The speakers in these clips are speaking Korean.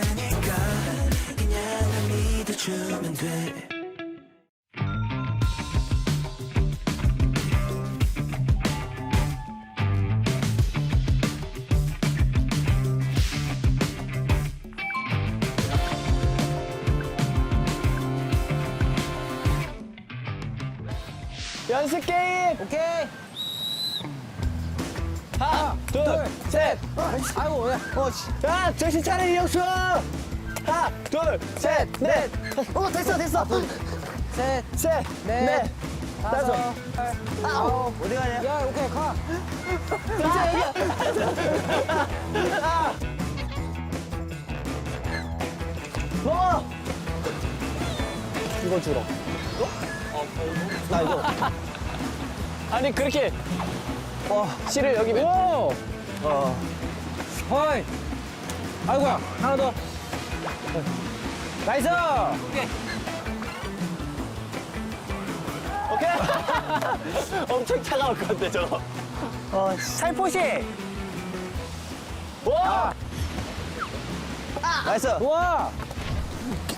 되니까 그냥 날 믿어주면 돼. 연습 게임. 오케이. 하나, 둘, 셋. 아이고, 야. 자, 정신 차려 이영수. 하나, 둘, 셋, 넷. 됐어. 셋, 셋, 넷, 다섯, 발, 아홉. 어디 가냐? 야, 오케이, 가. 먹어. 이거 주러. 나 이거. 아니 그렇게 씨를 여기 면. 허이. 아이고야, 하나 더. 나이스. 오케이. 엄청 차가울 것 같아 저거. 살포시. 와. 나이스. 우와.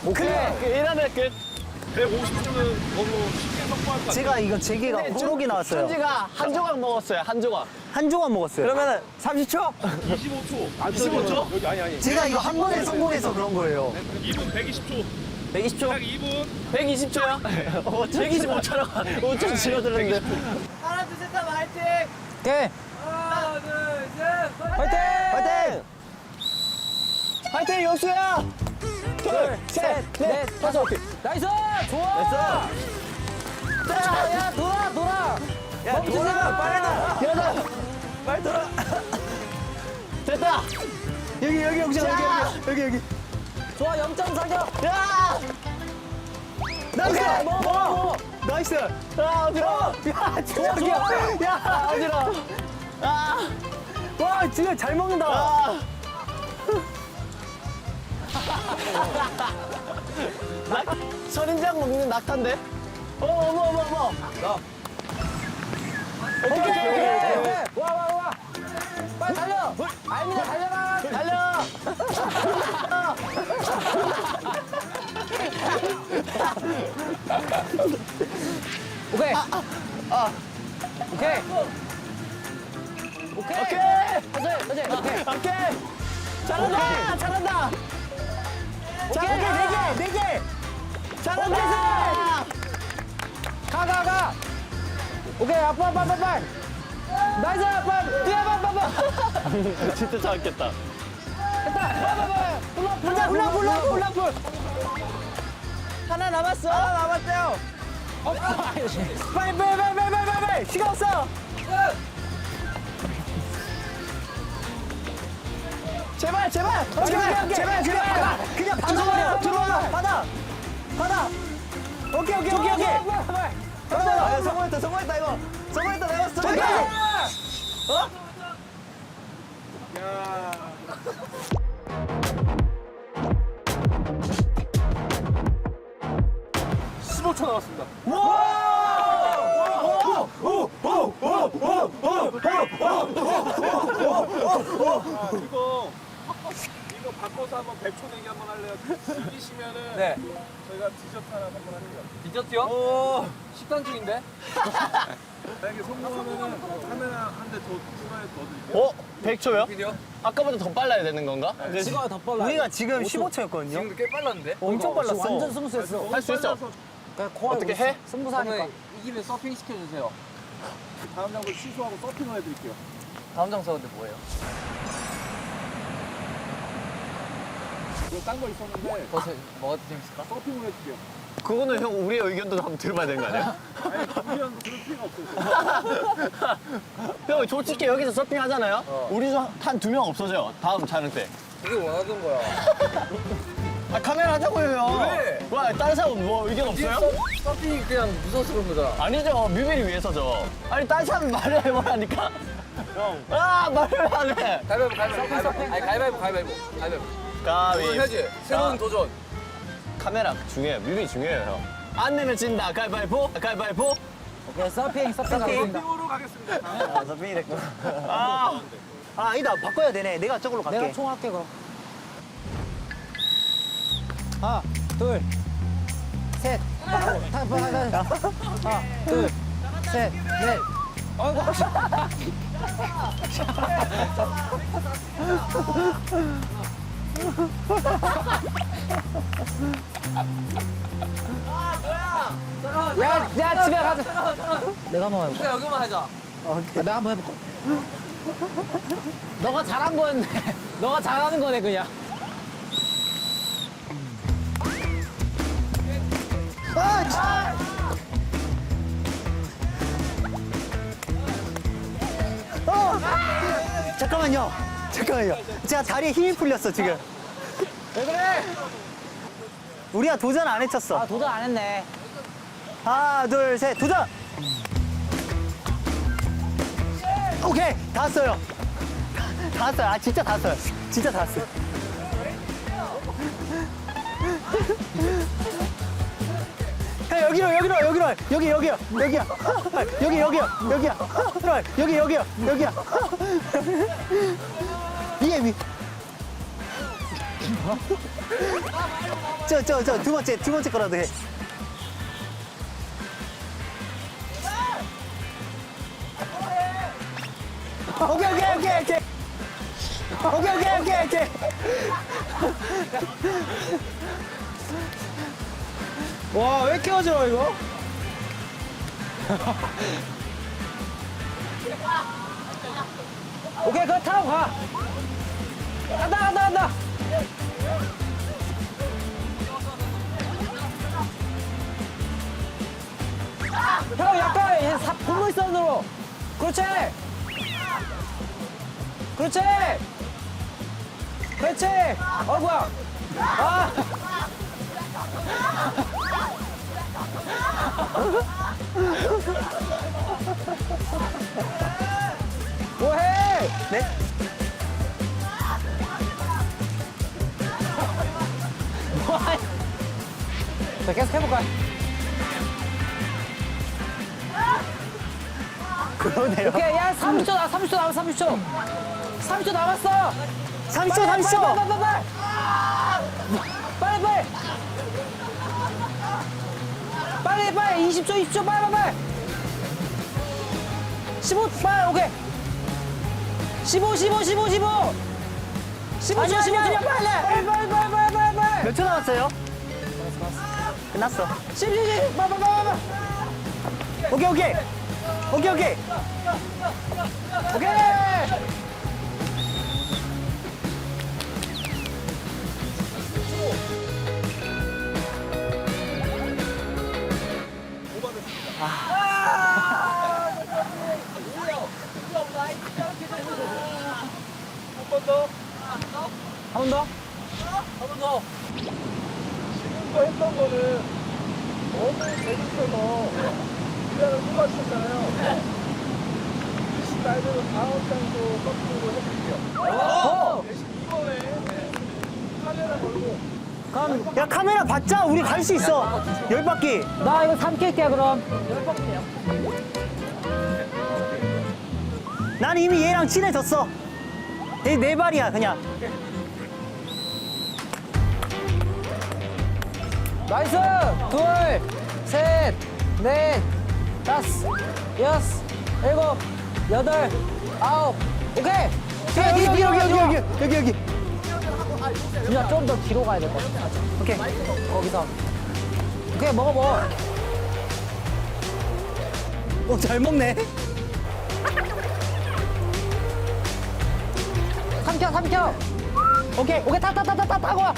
오케이. 일하는 끝. 150점은 너무 쉽게 성공할 것 같아요. 제가 이거 제개가 호록이 나왔어요. 천지가 한 조각 먹었어요. 한 조각. 한 조각 먹었어요. 그러면은 30초? 25초. 25초? 여기 아니. 제가 이거 한 번에 성공해서 그런 거예요. 2분 120초. 120초? 딱 2분. 120초요? 125초라고 5초 줄어들었는데. 하나, 둘, 셋 하면 화이팅! 오케이. 하나, 둘, 셋! 화이팅! 화이팅! 화이팅, 영수야! 둘, 셋, 넷, 다섯. 나이스! 좋아! 자, 야, 돌아! 야, 돌아! 빨리 돌아! 여덟! 빨리 돌아! 됐다! 여기 여기. 좋아, 0.4점! 야! 나이스! 오케이, 먹어! 나이스! 아, 어지러워! 야, 좋아! 야, 어지러워! 아! 와, 진짜 잘 먹는다. 아! 선인장 먹는 낙타인데? 어머. 오케이. 와! 빨리 달려! 알미나 달려라! 달려! 오케이! 오케이! 오케이! 오케이! 잘한다! 네 개. 잘한다! 가! 오케이, 아빠! 나이스, 아빠! 뛰어, 아빠! 진짜 잘했겠다. 훌라훌! 하나 남았어. 하나 남았어요. 빨리. 시간 없어. 제발. 그냥 방송하려. 들어와. 받아. 오케이. 아, 성공했다 이거. 성공했다 내가 저기. 어? 야. 이거 바꿔서 한번 100초 내기 한번 할래요. 이기시면은 네. 저희가 디저트 하나 한번 할게요. 디저트요? 식단 중인데? 만약에 성공하면은 카메라 한 대 더 추가해 넣어드릴게요. 100초요? 비디오? 아까보다 더 빨라야 되는 건가? 시간이 더 빨라. 우리가 지금 15초였거든요. 지금도 꽤 빨랐는데? 엄청 빨랐어. 완전 스무스했어. 할 수 있어. 그냥 어떻게 해? 승부사니까. 이기면 서핑 시켜주세요. 다음 장소 취소하고 서핑을 해드릴게요. 다음 장소인데 뭐예요? 이거 딴 거 있었는데 뭐가 더 재밌을까? 서핑을 해줄게요. 그거는 형 우리의 의견도 한번 들어봐야 되는 거 아니야? 아니 그런 필요 없어요. 형 솔직히 여기서 서핑 하잖아요? 우리 중 한 2명 없어져요. 다음 촬영 때. 그게 원하던 거야. 아, 카메라 하자고요 형. 왜? 와, 다른 사람 뭐 의견 없어요? 서핑이 그냥 무서워서 그런 거잖아. 아니죠. 뮤비를 위해서죠. 아니 다른 사람 말을 해보라니까. 형. 아, 말을 안 해. 가위바위보. 아니, 가위바위보. 가위. 해야지. 새로운 도전. 카메라 중요해요. 뮤비 중요해요 형. 안 내면 진다. 가위바위보. 오케이, 서핑 가겠습니다. 서핑으로 가겠습니다. 아, 서핑이 됐구나. 아, 아니다. 바꿔야 되네. 내가 저걸로 갈게. 내가 총 할게, 그럼. 하나, 둘, 셋. 하나, 둘, 셋, 넷. 어이구. 야, 집에 가자. 내가 한번 해볼까? 여기만 하자. 내가 한번 해볼까? 너가 잘한 거였네. 너가 잘하는 거네, 그냥. 잠깐만요. 제가 다리에 힘이 풀렸어, 지금. 왜 그래? 우리가 도전 안 해쳤어. 아, 도전 안 했네. 하나, 둘, 셋, 도전! 오케이, 다 왔어요. 다 왔어요. 아, 진짜 다 왔어요. 진짜 다 왔어요. 야, 여기요. 여기야. 여기야. 위에. 두 번째 거라도 해. 오케이. 와, 왜 이렇게 어지러워, 이거? 오케이, 그거 타고 가. 간다. 형, 약간 포물선으로. 그렇지. 뭐야. 아. 뭐해? 네? 자, 계속 해볼까? 그러네요. 오케이, 야, 30초 남았어, 30초 남았어. 30초. 빨리. 20초, 빨리. 15, 빨리, 오케이. 15. 15초, 빨리. 몇 초 남았어요? 끝났어. 10, 빨리. 오케이. 한 번 더. 지금도 했던 거는 너무 재밌어서 그냥 똑같았잖아요. 이 스타일대로 다음 장도 서핑으로 해볼게요. 대신 이번에 카메라 걸고 야, 카메라 받자. 우리 갈 수 있어. 10바퀴. 나 이거 3킬게요, 그럼. 난 이미 얘랑 친해졌어. 얘 네 발이야, 그냥. 나이스! 둘, 셋, 넷, 다섯, 여섯, 일곱, 여덟, 아홉. 오케이! 여기. 준야, 좀 더 뒤로 가야 될 것 같아. 오케이. 거기서. 오케이, 먹어. 잘 먹네. 삼켜. 오케이, 타고 와.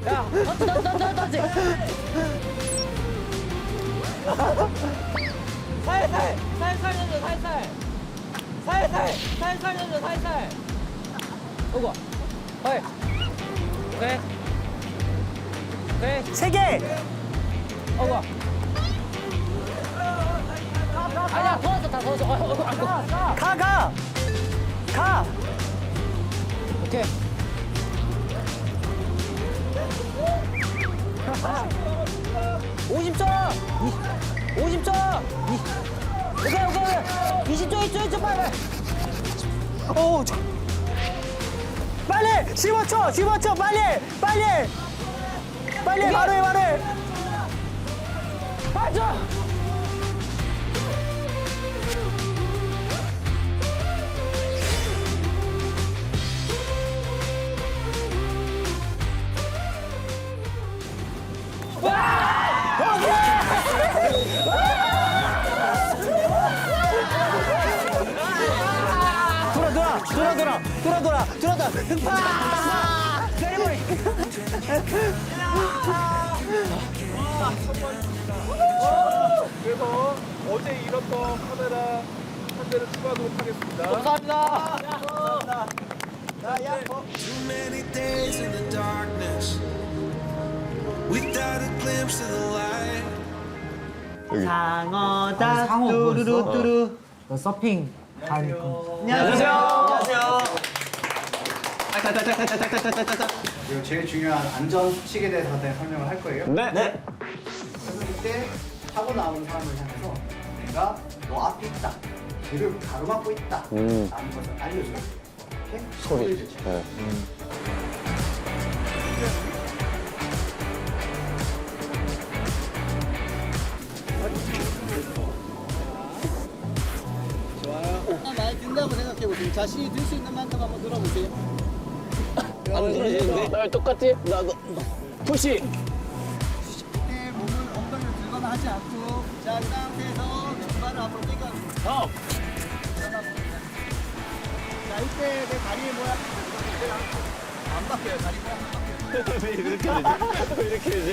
야, 던지. 살살 던져, 살살. 오고. 어이. 오케이. 3개. 오고. 아니야, 다 도왔어. 가. 오케이. 50초. 오케이. 20초, 20초, 빨리. 오, 빨리! 15초, 빨리! 바로 해. 8초. 돌아. 그래서 어제 잃었던 카메라 한 대를 추가하도록 하겠습니다. 감사합니다. Too many days in the darkness without a glimpse of the light. 상어다. 상어 뚜루루뚜루. 서핑 반. 안녕하세요. 그리고 제일 중요한 안전 수칙에 대해서 간단히 설명을 할 거예요. 네. 그래서 이때 타고 나오는 사람을 향해서 내가 너 앞에 있다, 길을 가로막고 있다 라는 것을 알려줘요. 이렇게 소리를 질러. 많이 든다고 생각해보세요. 자신이 들 수 있는 만큼 한번 들어보세요. 안 들어지는데? 나 똑같지? 나도. 푸시. 이때 몸을 엉덩이를 들거나 하지 않고 자, 이 상태에서 왼발을 앞으로 당겨. 자, 이때 내 다리의 모양 안 바뀌어요. 다리 모양 안 바뀌어요. 왜 이렇게 되지? 왜 이렇게 되지?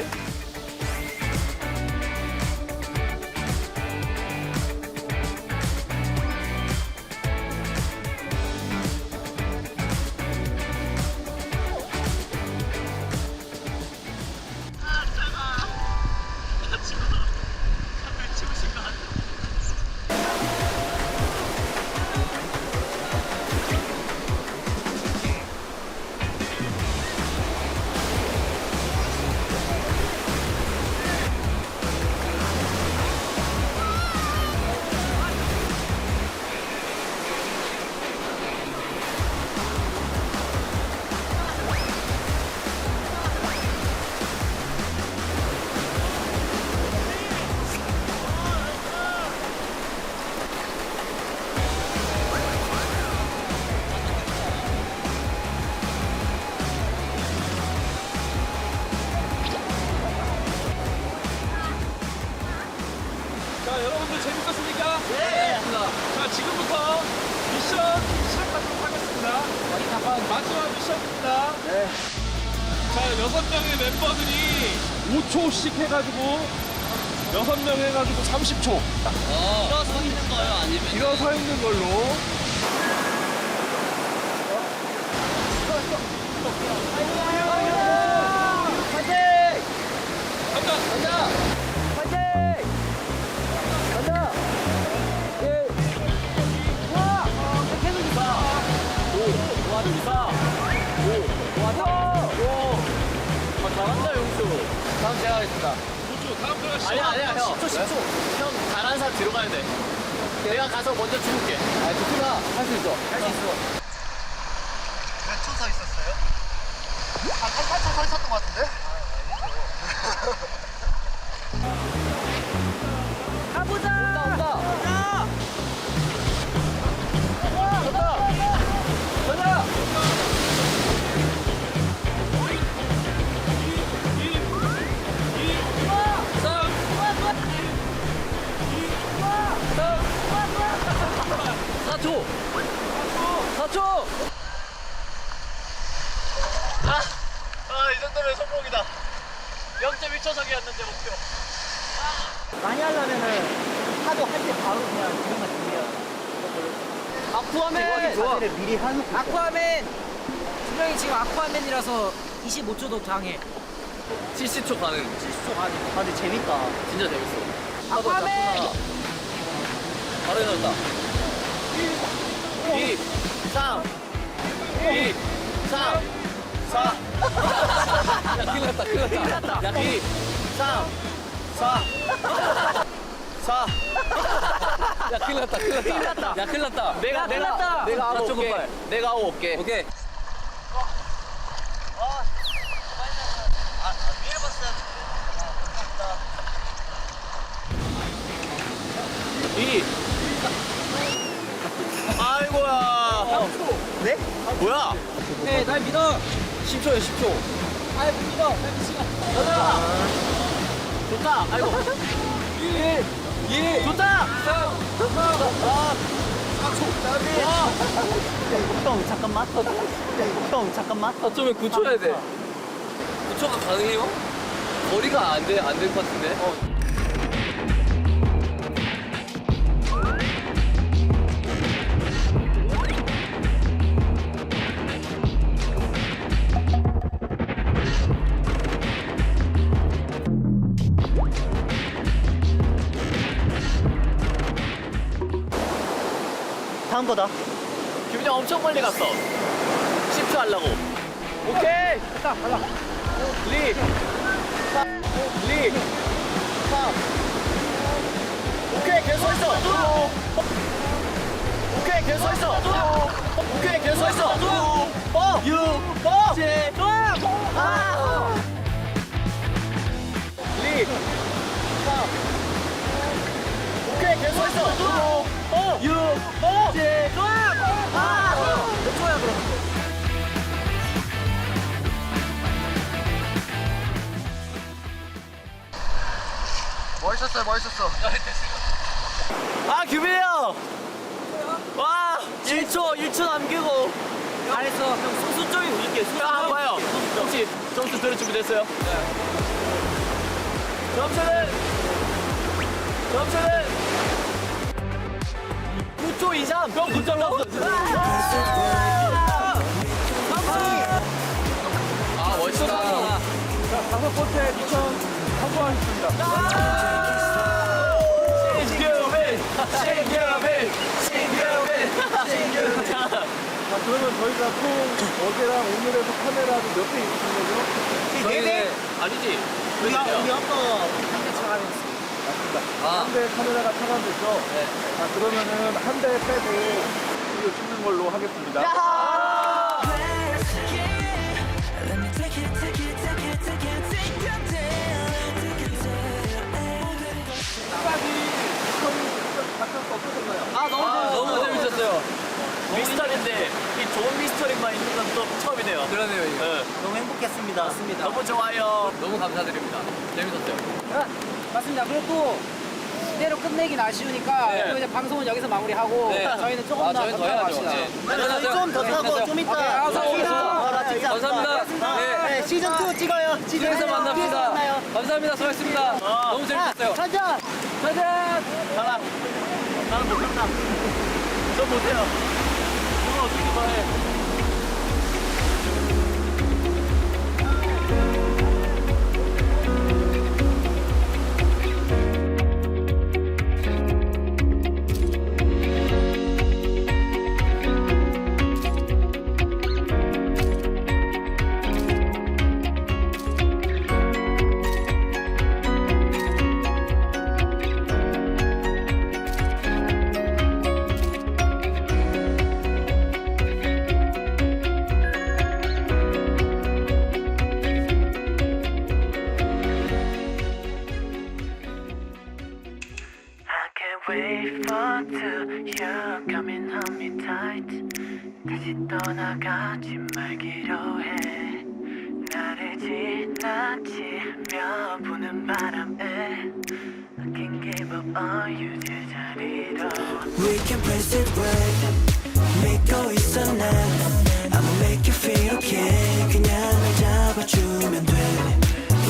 자, 여러분들 재밌었습니까? 네. 자, 지금부터 미션 시작하도록 하겠습니다. 마지막 미션입니다. 네. 자, 6명의 멤버들이 5초씩 해가지고 6명 해가지고 30초. 일어서 있는 거예요? 아니면? 일어서 있는 걸로. 잘한다, 용수. 다음 제가 하겠습니다. 5초, 다음 들어가 시작. 아니야, 형. 10초. 형, 잘하는 사람 뒤로 가야 돼. 내가 가서 먼저 죽을게. 아, 좋구나. 할 수 있어. 몇 초 서 있었어요? 한 8초 서 있었던 것 같은데? 이 정도면 성공이다. 0.1초석이었는데 목표. 많이 하려면은 하도 할 때 바로 그냥 그림만 그려. 아쿠아맨! 자세를 미리 하는 거. 아쿠아맨. 분명히 지금 아쿠아맨이라서 25초도 당해. 70초 가능. 70초 가지. 아, 근데 재밌다. 진짜 재밌어. 아쿠아맨. 바로 해놨다. 2, 3, 2, 3, 4. 야, 큰일 났다. 야, 2, 3, 야, 큰일 났다. 야, 큰일 났다. 내가 하고 올게. 내가 하고 올게. 오케이. 아이고야. 네? 뭐야? 네, 날 믿어. 10초야 10초. 아이, 믿어. 날 믿어. 좋다. 아이고. 2 좋다. 3 잠깐만. 4점에 9초 해야 돼. 9초가 가능해요? 거리가 안 될 것 같은데. 다음 거다. 김민영 엄청 멀리 갔어. 10초 하려고. 오케이. 자, 갈라. 리. 리. 오케이, 계속 서 있어. 오케이, 계속 서 있어. 오케이, 계속 서 있어. 6, 7, 리. 오케이, 계속 서 있어. 6, 7, 몇 초야 그럼? 멋있었어. 아, 규빈이 형! 와, 1초 남기고. 잘했어. 형, 수적인 이렇게 한번 봐요. 혹시 점수 들을 준비됐어요? 네. 점수는 9초 이상. 형 9점 남았어. 아, 멋있다. 자, 5번째 미션 성공하셨습니다. 자, 그러면 저희가 총 어제랑 오늘에서 카메라도 몇 대 입으신 거죠? 저희는 아니지. 우리 아까 한 대 카메라가 차감됐죠? 네. 자, 그러면은 한 대 빼고 이거 찍는 걸로 하겠습니다. Let me take it down. 너무 재밌었어요. 미스터리인데 이 좋은 미스터리만 있는 건 또 처음이네요. 그러네요, 이거. 네. 너무 행복했습니다. 맞습니다. 너무 좋아요. 너무 감사드립니다. 재밌었어요. 맞습니다. 그리고 또 이대로 끝내긴 아쉬우니까 네. 또 이제 방송은 여기서 마무리하고 네. 저희는 조금 아, 더 저희는 더 타고 해야죠. 갑시다. 네. 좀 더 타고 좀 이따. 오케이, 감사합니다. 감사합니다. 네. 시즌 2 찍어요. 뒤에서 만납시다. 감사합니다. 수고하셨습니다. 너무 재밌었어요. 가자. 나는 못한다. 저 못해요. 이건 어떻게 말해? Wait for two, you're coming on me tight. 다시 떠나가지 말기로 해. 나를 지나치며 부는 바람에 I can give up on you 제자리로. We can press it right. 믿고 있어 난 I'ma make you feel okay. 그냥 날 잡아주면 돼.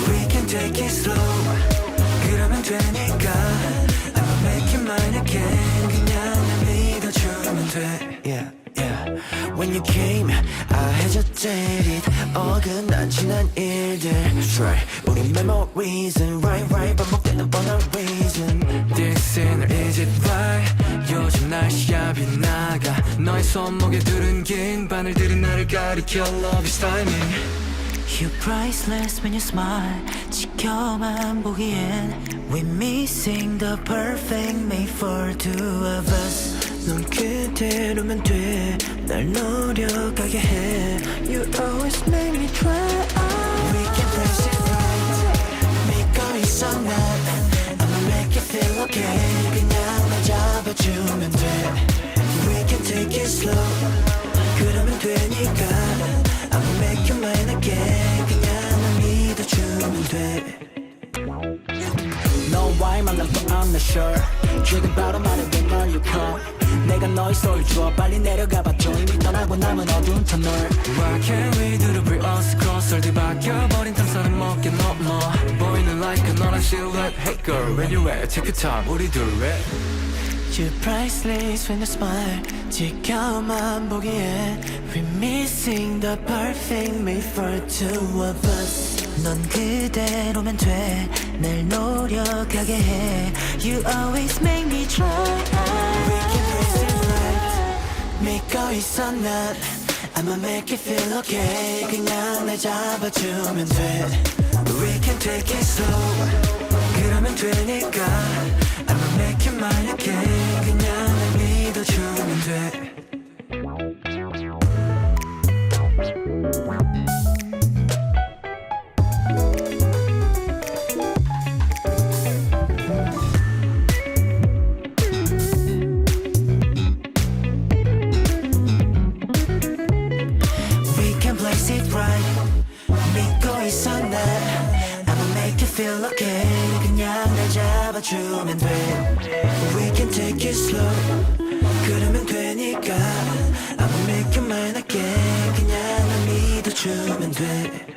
We can take it slow. 그러면 되니까. Make you mine again 그냥 날 믿어주면 돼 Yeah, yeah When you came I had you dated 어긋난 지난 일들 Try 우리 memories and right 반복되는 뻔한 reason This ain't is it right 요즘 날씨야 빛나가 너의 손목에 두른 긴 바늘들이 나를 가리켜 Love is timing You're priceless when you smile 지켜만 보기엔 We're missing the perfect made for two of us 넌 그대로면 돼 날 노력하게 해 You always make me try We can press it right 믿고 있어 난 I'ma make you feel okay 그냥 날 잡아주면 돼 We can take it slow 그러면 되니까 I'ma make you mine again 그냥 날 믿어주면 돼 너와의 만남도 I'm not sure 지금 바로 말해도 널 you come 내가 너의 소리를 줘 빨리 내려가봐줘 이미 떠나고 남은 어두운 터널 Why can't we do the break us cross 널 뒤바뀌어버린 탐사는 먹게 넘어 보이는 like 너란 silhouette Hey girl where you at take your time 우리 둘 왜 You're priceless when you smile 지켜만 보기에 We're missing the perfect made for two of us 넌 그대로면 돼 날 노력하게 해 You always make me try We can press it right 믿고 있어 난 I'ma make you feel okay 그냥 날 잡아주면 돼 We can take it slow 그러면 되니까 I'ma make you mine again 그냥 날 믿어주면 돼 We can place it right 믿고 있어 난 I'ma make you feel okay 그냥 날 잡아주면 돼 We can take it slow 그러면 되니까 I'ma make you mine again 그냥 날 믿어주면 돼